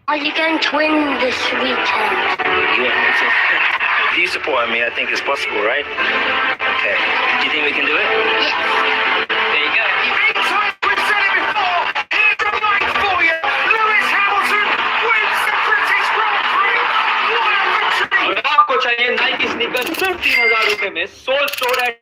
Are you going to win this weekend? Yeah, if you support me, I think it's possible, right? Okay. Do you think we can do it? Yes. There you go. In time, we've said it before. Here's the mic for you. Lewis Hamilton wins the British Grand Prix. What a victory! अगर आपको चाहिए Nike sneakers सिर्फ 3,000 रुपए में soul store at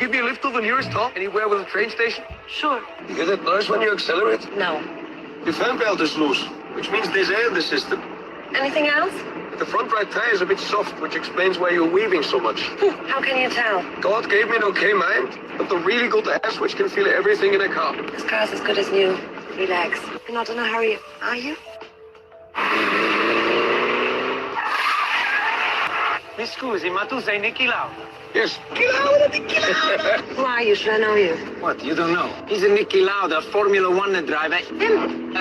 give me a lift to the nearest stop? Anywhere with a train station? Sure. You get that noise when you accelerate? No. Your fan belt is loose, which means there's air in the system. Anything else? The front right tire is a bit soft, which explains why you're weaving so much. How can you tell? God gave me an okay mind, but the really good ass which can feel everything in a car. This car's as good as new. Relax. You're not in a hurry, are you? Mi scusi, ma tu sei Niki Lauda? Yes. Who are you? Should I know you? What, you don't know? He's a Niki Lauda, Formula One driver. Him?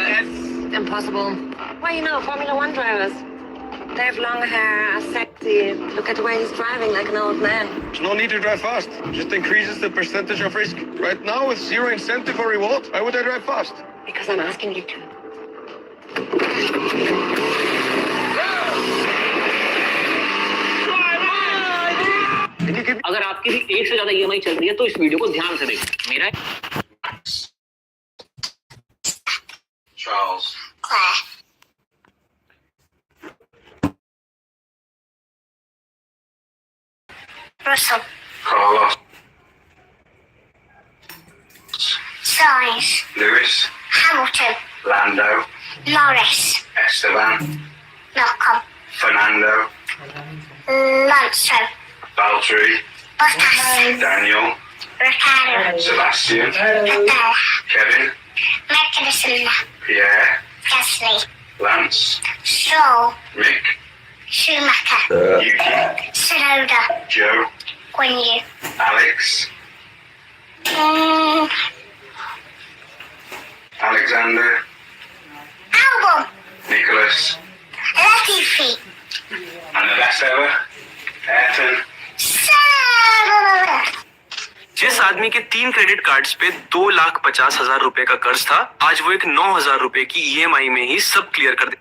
Impossible. Why you know Formula One drivers? They have long hair, are sexy. Look at the way he's driving like an old man. There's no need to drive fast. Just increases the percentage of risk. Right now, with zero incentive or reward, why would I drive fast? Because I'm asking you to. Can you give me... अगर आपकी भी एक से ज्यादा EMI चल रही है तो इस वीडियो को ध्यान से देखो। मेरा Charles. Claire. Russell. Carlos. Sainz. Lewis. Hamilton. Lando. Norris. Esteban. Malcolm. Fernando. Alonso. Valtteri. Bottas. Daniel. Ricciardo. Sebastian. Vettel. Kevin. Magnussen. Pierre. Gasly. Lance. Stroll. Mick. Schumacher. Yuki. Tsunoda. Joe. Guan Yu. Alex. Mm, Alexander. Album. Nicholas. Latifi. And the best ever. Ayrton. Sarah. जिस आदमी के 3 credit cards पे 2,50,000 रुपए का कर्ज था, आज वो एक 9,000 रुपए की ईएमआई में ही सब क्लियर कर दे।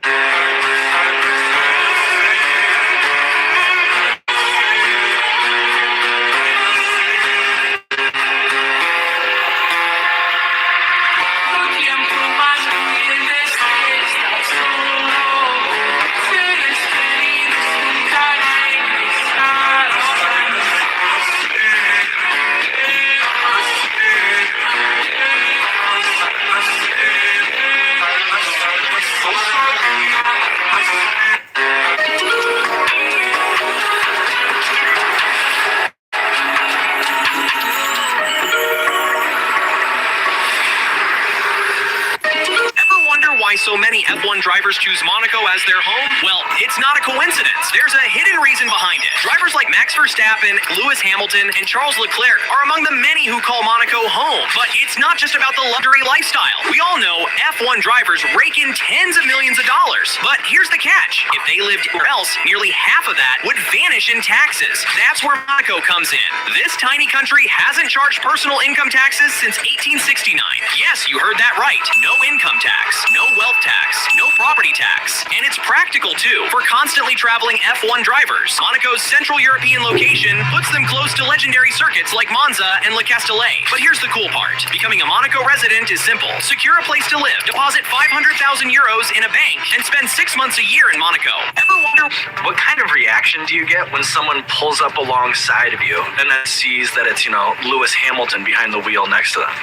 Why so many F1 drivers choose Monaco as their home? Well, it's not a coincidence. There's a hidden reason behind it. Drivers like Max Verstappen, Lewis Hamilton, and Charles Leclerc are among the many who call Monaco home. But it's not just about the luxury lifestyle. We all know F1 drivers rake in tens of millions of dollars. But here's the catch. If they lived anywhere else, nearly half of that would vanish in taxes. That's where Monaco comes in. This tiny country hasn't charged personal income taxes since 1869. Yes, you heard that right. No income tax, no wealth tax, no property tax. And it's practical too for constantly traveling F1 drivers. Monaco's Central European location puts them close to legendary circuits like Monza and Le Castellet. But here's the cool part. Becoming a Monaco resident is simple. Secure a place to live, deposit 500,000 euros in a bank, and spend 6 months a year in Monaco. Ever wonder what kind of reaction do you get when someone pulls up alongside of you and then sees that it's, Lewis Hamilton behind the wheel next to them?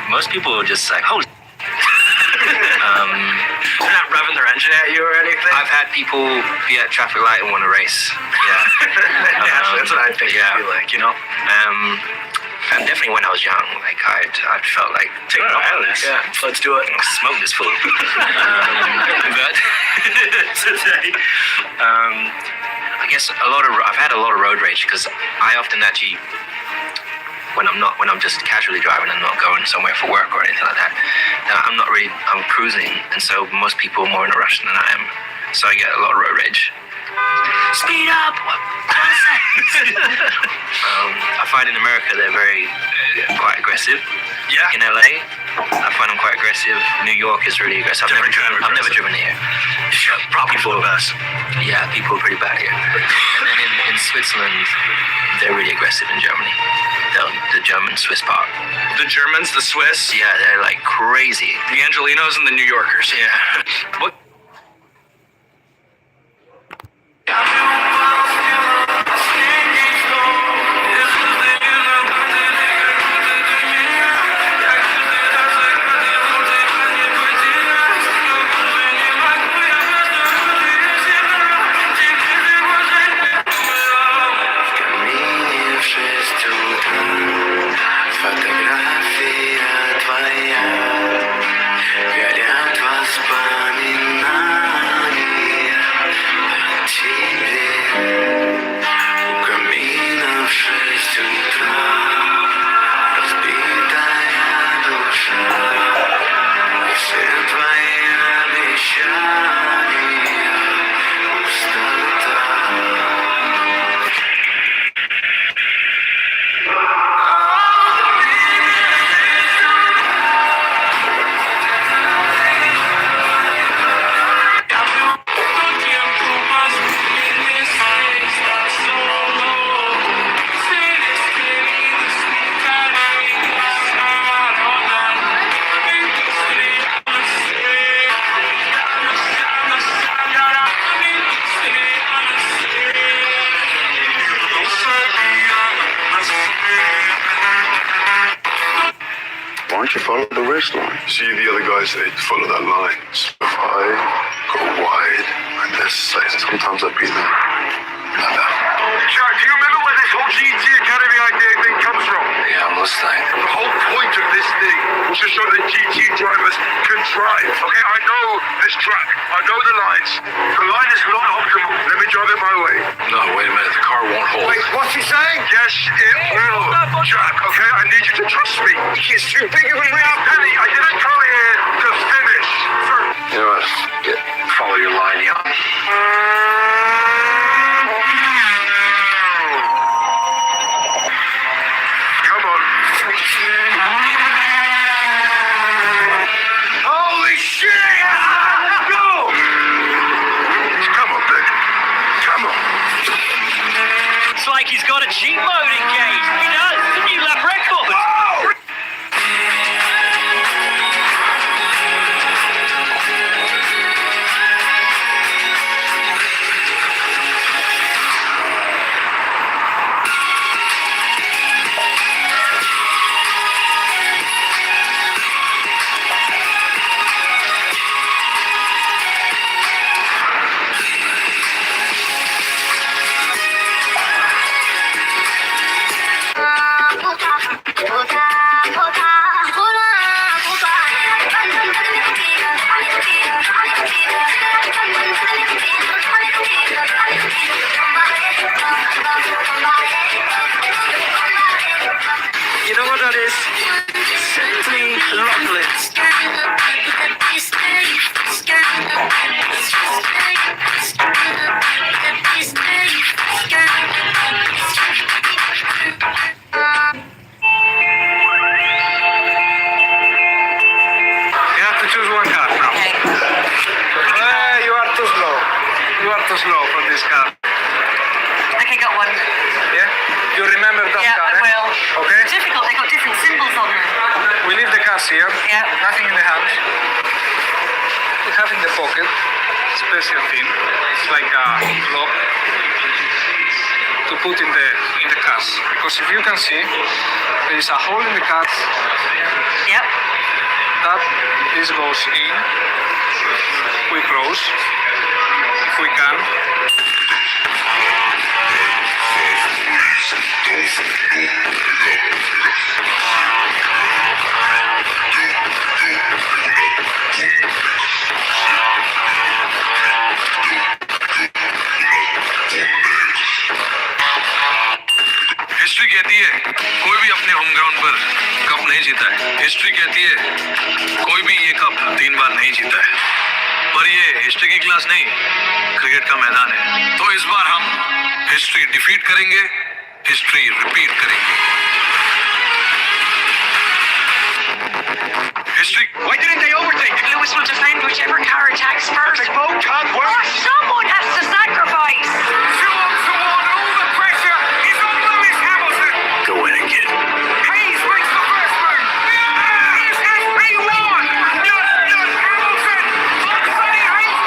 Most people are just like, holy they're not revving their engine at you or anything? I've had people be at traffic light and want to race. Yeah. That's what I think it'd be like, And definitely when I was young, like I felt like taking off on this. Yeah, let's do it. Smoke this food. But today, I guess I've had a lot of road rage because I often actually, when I'm just casually driving and not going somewhere for work or anything like that, I'm cruising, and so most people are more in a rush than I am, so I get a lot of road rage. Speed up! I find in America they're quite aggressive. Yeah. In LA, I find them quite aggressive. New York is really aggressive. I've never driven here. Probably full of us. Yeah, people are pretty bad here. And then in Switzerland, they're really aggressive in Germany. The German Swiss part. The Germans, the Swiss? Yeah, they're like crazy. The Angelinos and the New Yorkers. Yeah. What? you follow the race line? See, the other guys, they follow that line. So if I go wide like this, sometimes I beat them like that. Jack, do you remember where this whole GT Academy idea thing comes from? Yeah, I'm listening. The whole point of this thing was to show that GT drivers can drive. Okay, I know this track. I know the lines. The line is not optimal. Let me drive it my way. No, wait a minute. The car won't hold. Wait, what's he saying? Yes, it will. Jack, okay? I need you to trust me. He's too big of a real penny. I didn't come here to finish. You know what? Follow your line, young. Come on. Holy shit! Let's go! Come on, baby. Come on. It's like he's got a cheat mode engaged. He does. It's a new lap record. Oh! You know what that is? Simply lovely. You have to choose one car now. You are too slow. You are too slow for this car. Okay, got one. Yeah? You remember that Yeah, car, I will. Okay? Difficult. They got different symbols on them. We leave the cars here. Yeah. Nothing in the hand. We have in the pocket special thing. It's like a lock to put in the cars. Because if you can see, there is a hole in the cars. Yep. That this goes in. We close if we can. History कहती है कोई भी अपने home ground पर cup नहीं जीता है। History कहती है कोई भी ये कप 3 बार नहीं जीता है। पर ये हिस्ट्री की क्लास नहीं, क्रिकेट का मैदान है। तो इस बार हम हिस्ट्री डिफीट करेंगे, हिस्ट्री रिपीट करेंगे। History Why didn't they overtake? Lewis will defend whichever car attacks first. They both can't work. Or someone has to sacrifice. 2-1, all the pressure is on Lewis Hamilton. Go in again. Hayes makes the first move. Here's FP1. Hamilton. Sonny Hayes.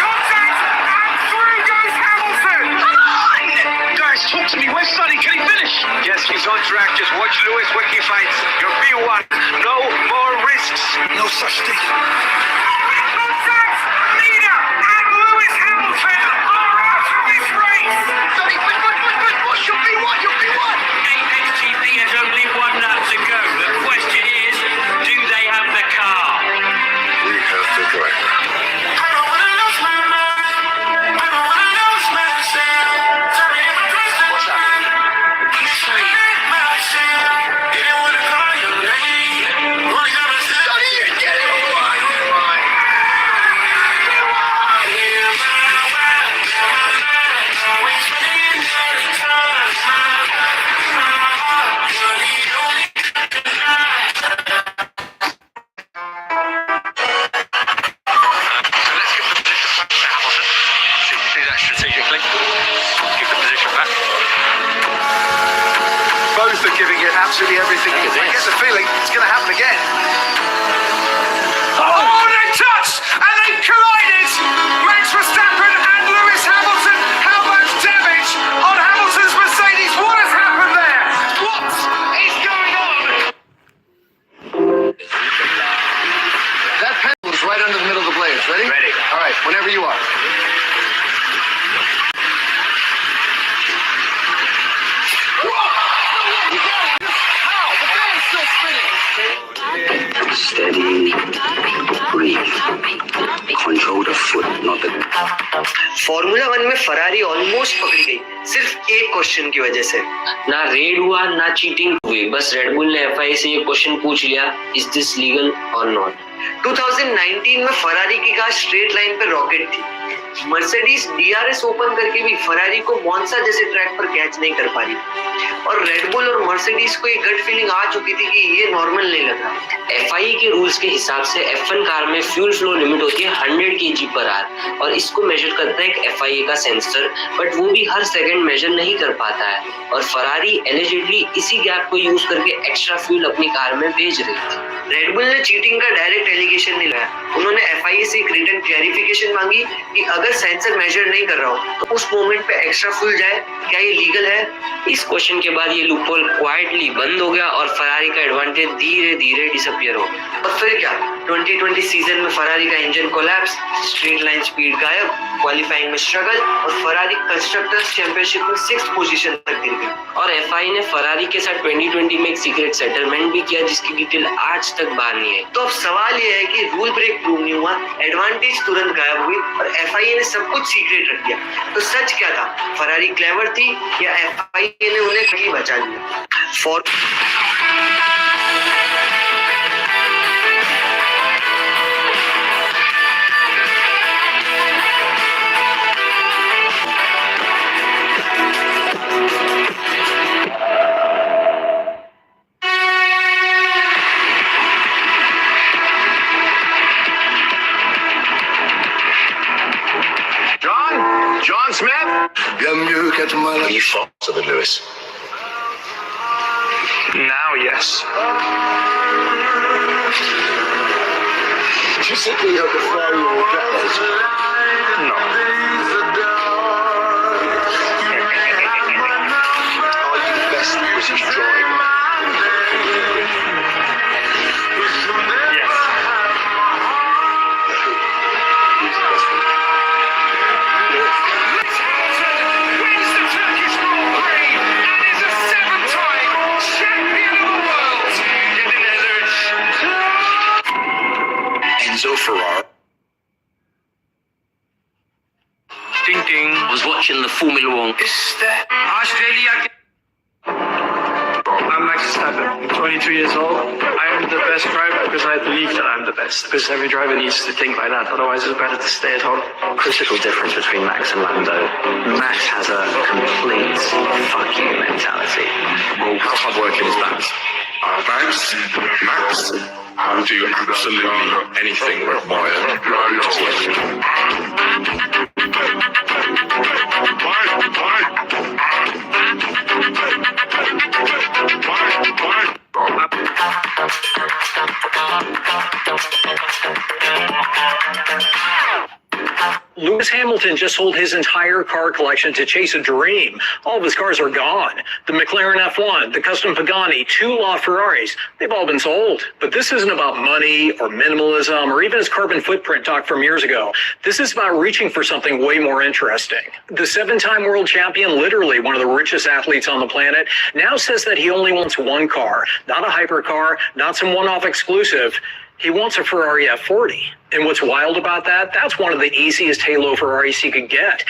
Contact. And through goes Hamilton. Come on! Guys, talk to me. Where's Sonny? Can he finish? Yes, he's on track. Just watch Lewis when he fights. Your P1. No more risks. No such thing. Contact. Leader and Lewis Hamilton are out of this race. Sonny, what? You'll be what? You'll be what? AXGP has only one lap to go. The question is, do they have the car? We have the driver. What's that? Strategically, give the position back. Both are giving it absolutely everything. I get the feeling it's going to happen again. Oh, they touched and they collided. Max Verstappen and Lewis Hamilton. How much damage on Hamilton's Mercedes? What has happened there? What is going on? Steadying. Breathe. Control the foot, not the... formula 1 में Ferrari almost पकड़ी गई सिर्फ एक question की वजह से। ना red हुआ ना चीटिंग हुई, बस रेडबुल ने एफआईए से ये क्वेश्चन पूछ लिया, इज दिस लीगल और नॉट। 2019 में फरारी की कार स्ट्रेट लाइन पे रॉकेट थी। मर्सिडीज डीआरएस ओपन करके भी फरारी को मोन्सा जैसे ट्रैक पर कैच नहीं कर पा रही और रेडबुल और मर्सिडीज को एक गट फीलिंग आ चुकी थी कि ये नॉर्मल नहीं लग रहा। एफआईए के रूल्स के हिसाब से F1 कार में फ्यूल फ्लो लिमिट होती है 100 kg/h और इसको मेजर करता है एक एफआईए का सेंसर, बट वो भी हर सेकंड मेजर नहीं कर पाता है और फरारी एलिजिडली इसी गैप को यूज करके एक्स्ट्रा फ्यूल अपनी कार में भेज रही थी। रेडबुल ने चीटिंग का डायरेक्ट एलिगेशन नहीं लगाया, उन्होंने एफआईए से एक रिटन क्लैरिफिकेशन मांगी कि अगर सेंसर मेजर नहीं कर रहा हो तो उस मोमेंट पे एक्स्ट्रा फ्यूल जाए, क्या ये लीगल है? इस क्वेश्चन के बाद ये लूपहोल क्वाइटली बंद हो गया और फरारी का एडवांटेज धीरे धीरे डिसअपीयर हो गया। और फिर क्या, 2020 सीजन में फरारी का engine collapse, straight line speed गायब, क्वालिफाइंग में स्ट्रगल और फरारी कंस्ट्रक्टर्स चैंपियनशिप में 6th पोजीशन तक गिर गई। और एफआईए ने फरारी के साथ 2020 में एक सीक्रेट सेटलमेंट भी किया जिसकी डिटेल आज तक बाहर नहीं है। तो अब सवाल ये है कि रूल ब्रेक प्रूव नहीं हुआ, एडवांटेज तुरंत गायब हुई और एफआईए ने सब कुछ सीक्रेट रख दिया। तो सच क्या था, फरारी क्लेवर थी या एफआईए ने उन्हें कहीं बचा लिया? John Smith? Are you faster than Lewis? Now, yes. Do you think we have the Ferrari will regret those? No. Are you the best British driver? Yes. Who's the best one? Wins the Turkish Grand Prix and is a 7-time champion of the world in the Netherlands. Enzo Ferrari. Ding ding. I was watching the Formula 1. Australia. I'm Max Verstappen. I'm 22 years old. I am the best driver because I believe that I'm the best. Because every driver needs to think like that. Otherwise, it's better to stay at home. Critical difference between Max and Lando. Max has a complete fuck you mentality. Well, how hard working is that? Max will do absolutely anything required to win. Lewis Hamilton just sold his entire car collection to chase a dream. All of his cars are gone. The McLaren F1, the custom Pagani, 2 LaFerraris, they've all been sold. But this isn't about money or minimalism or even his carbon footprint talk from years ago. This is about reaching for something way more interesting. The 7-time world champion, literally one of the richest athletes on the planet, now says that he only wants one car, not a hypercar, not some one-off exclusive. He wants a Ferrari F40. And what's wild about that, that's one of the easiest Halo Ferraris he could get.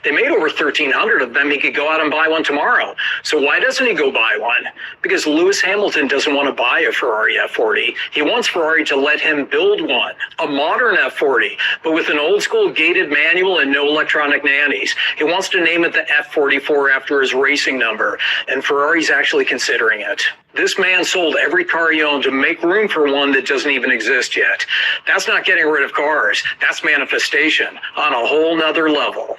They made over 1,300 of them. He could go out and buy one tomorrow. So why doesn't he go buy one? Because Lewis Hamilton doesn't want to buy a Ferrari F40. He wants Ferrari to let him build one, a modern F40, but with an old school gated manual and no electronic nannies. He wants to name it the F44 after his racing number, and Ferrari's actually considering it. This man sold every car he owned to make room for one that doesn't even exist yet. That's not getting rid of cars. That's manifestation on a whole nother level.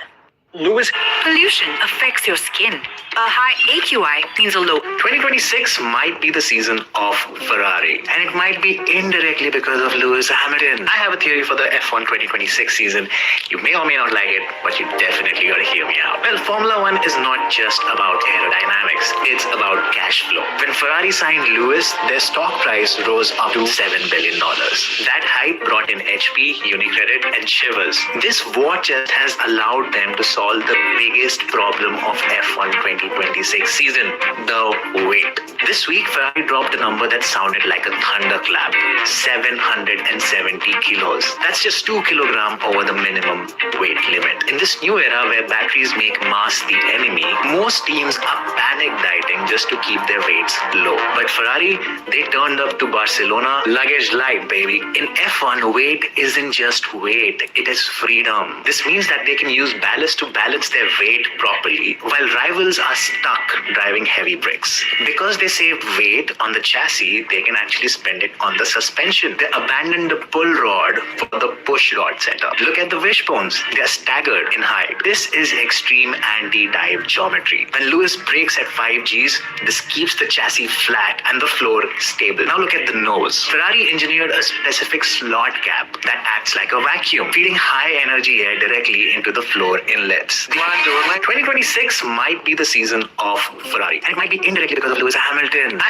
Lewis. Pollution affects your skin. A high AQI means a low. 2026 might be the season of Ferrari, and it might be indirectly because of Lewis Hamilton. I have a theory for the F1 2026 season. You may or may not like it, but you definitely gotta hear me out. Well, Formula 1 is not just about aerodynamics, it's about cash flow. When Ferrari signed Lewis, their stock price rose up to $7 billion. That hype brought in HP, Unicredit, and Chivas. This war chest has allowed them to solve solve the biggest problem of F1 2026 season, the weight. This week, Ferrari dropped a number that sounded like a thunderclap, 770 kilos. That's just 2 kilograms over the minimum weight limit. In this new era where batteries make mass the enemy, most teams are panic dieting just to keep their weights low. But Ferrari, they turned up to Barcelona luggage light, baby. In F1, weight isn't just weight, it is freedom. This means that they can use ballast to balance their weight properly, while rivals are stuck driving heavy bricks. Because they saved weight on the chassis, they can actually spend it on the suspension. They abandoned the pull rod for the push rod setup. Look at the wishbones. They are staggered in height. This is extreme anti-dive geometry. When Lewis brakes at 5 Gs, this keeps the chassis flat and the floor stable. Now look at the nose. Ferrari engineered a specific slot cap that acts like a vacuum, feeding high energy air directly into the floor inlets. 2026 might be the season of Ferrari, and it might be indirectly because of Lewis Hamilton.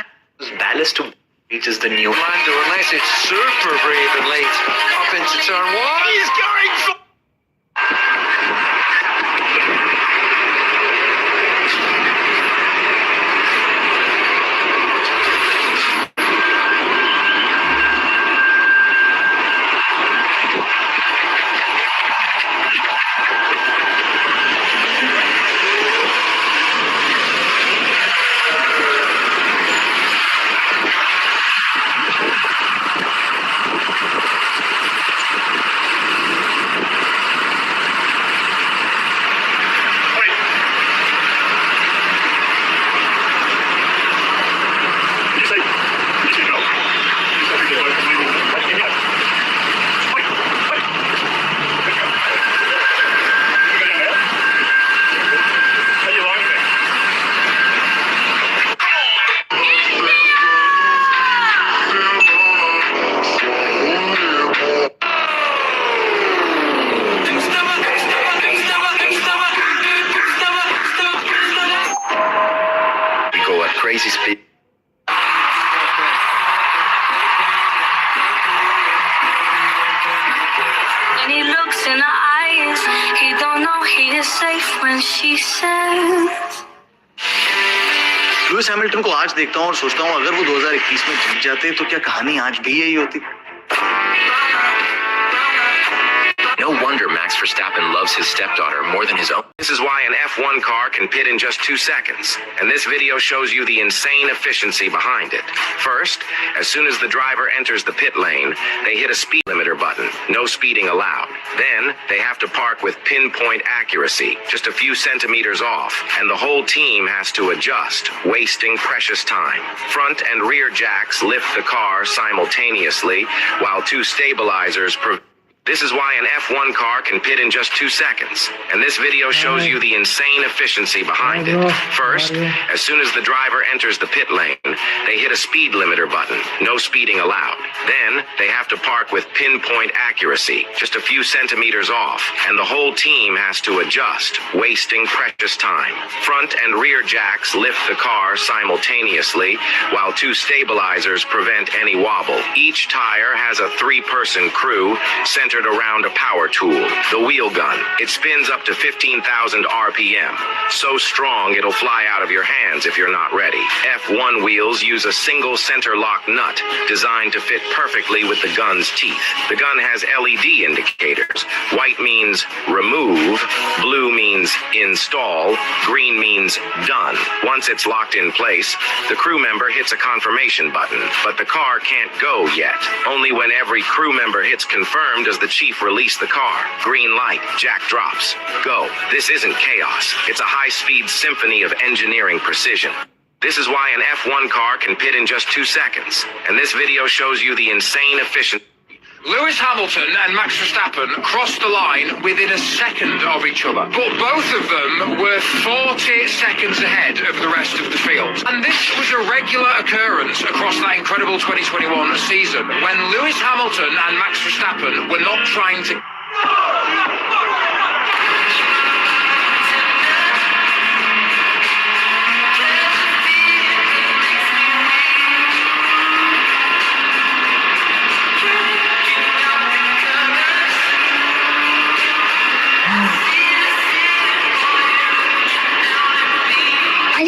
Ballast to reaches the new Lando, unless it's super brave and late up into turn one. He's going for... Crazy speed. And he looks in her eyes. He don't know he is safe when she says. Lewis Hamilton को आज देखता हूँ और सोचता हूँ अगर वो 2021 में जीत जाते तो क्या कहानी आज भी यही होती. No wonder Max Verstappen loves his stepdaughter more than his own. This is why an F1 car can pit in just 2 seconds, and this video shows you the insane efficiency behind it. First, as soon as the driver enters the pit lane, they hit a speed limiter button. No speeding allowed. Then, they have to park with pinpoint accuracy, just a few centimeters off, and the whole team has to adjust, wasting precious time. Front and rear jacks lift the car simultaneously, while 2 stabilizers This is why an F1 car can pit in just 2 seconds, and this video shows you the insane efficiency behind it. First, as soon as the driver enters the pit lane, they hit a speed limiter button. No speeding allowed. Then, they have to park with pinpoint accuracy, just a few centimeters off, and the whole team has to adjust, wasting precious time. Front and rear jacks lift the car simultaneously, while 2 stabilizers prevent any wobble. Each tire has a 3-person crew centered around a power tool, the wheel gun. It spins up to 15,000 RPM. So strong it'll fly out of your hands if you're not ready. F1 wheels use a single center lock nut designed to fit perfectly with the gun's teeth. The gun has LED indicators. White means remove, blue means install, green means done. Once it's locked in place, the crew member hits a confirmation button, but the car can't go yet. Only when every crew member hits confirm does the chief release the car. Green light, jack drops. Go. This isn't chaos. It's a high-speed symphony of engineering precision. This is why an F1 car can pit in just 2 seconds, and this video shows you the insane efficiency. Lewis Hamilton and Max Verstappen crossed the line within a second of each other, but both of them were 40 seconds ahead of the rest of the field. And this was a regular occurrence across that incredible 2021 season, when Lewis Hamilton and Max Verstappen were not trying to...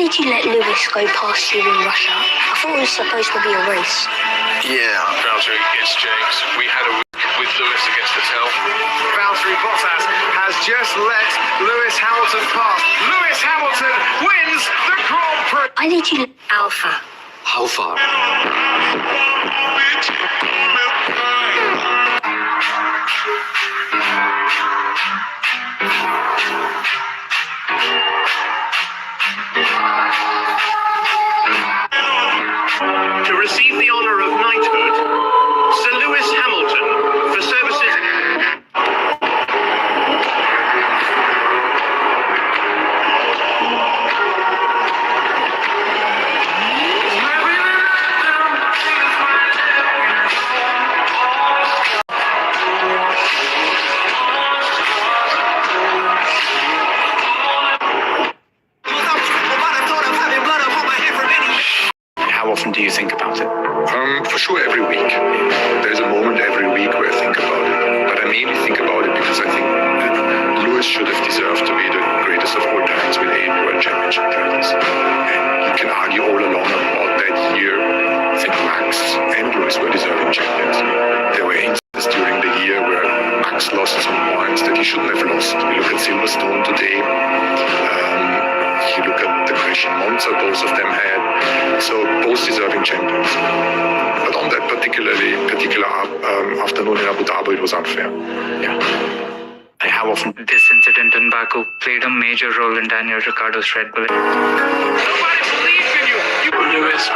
did you let Lewis go past you in Russia? I thought it was supposed to be a race. Yeah. Valtteri, it's James. We had a week with Lewis against Vettel. Valtteri Bottas has just let Lewis Hamilton pass. Lewis Hamilton wins the Grand Prix. Why did you let Alpha? How far? To receive the honor of knighthood, Sir Lewis Hamilton, for services. How often do you think about it? For sure, every week. There's a moment every week where I think about it. But I mainly think about it because I think that Lewis should have deserved to be the greatest of all times with 8 World Championship titles. And you can argue all along about that year. I think Max and Lewis were deserving champions. There were instances during the year where Max lost some points that he shouldn't have lost. We look at Silverstone today. You look at the crash in Monza, both of them had. So both deserving champions. But on that particular afternoon in Abu Dhabi, it was unfair. Yeah. How often? This incident in Baku played a major role in Daniel Ricciardo's Red Bull. Nobody believes in you. Lewis,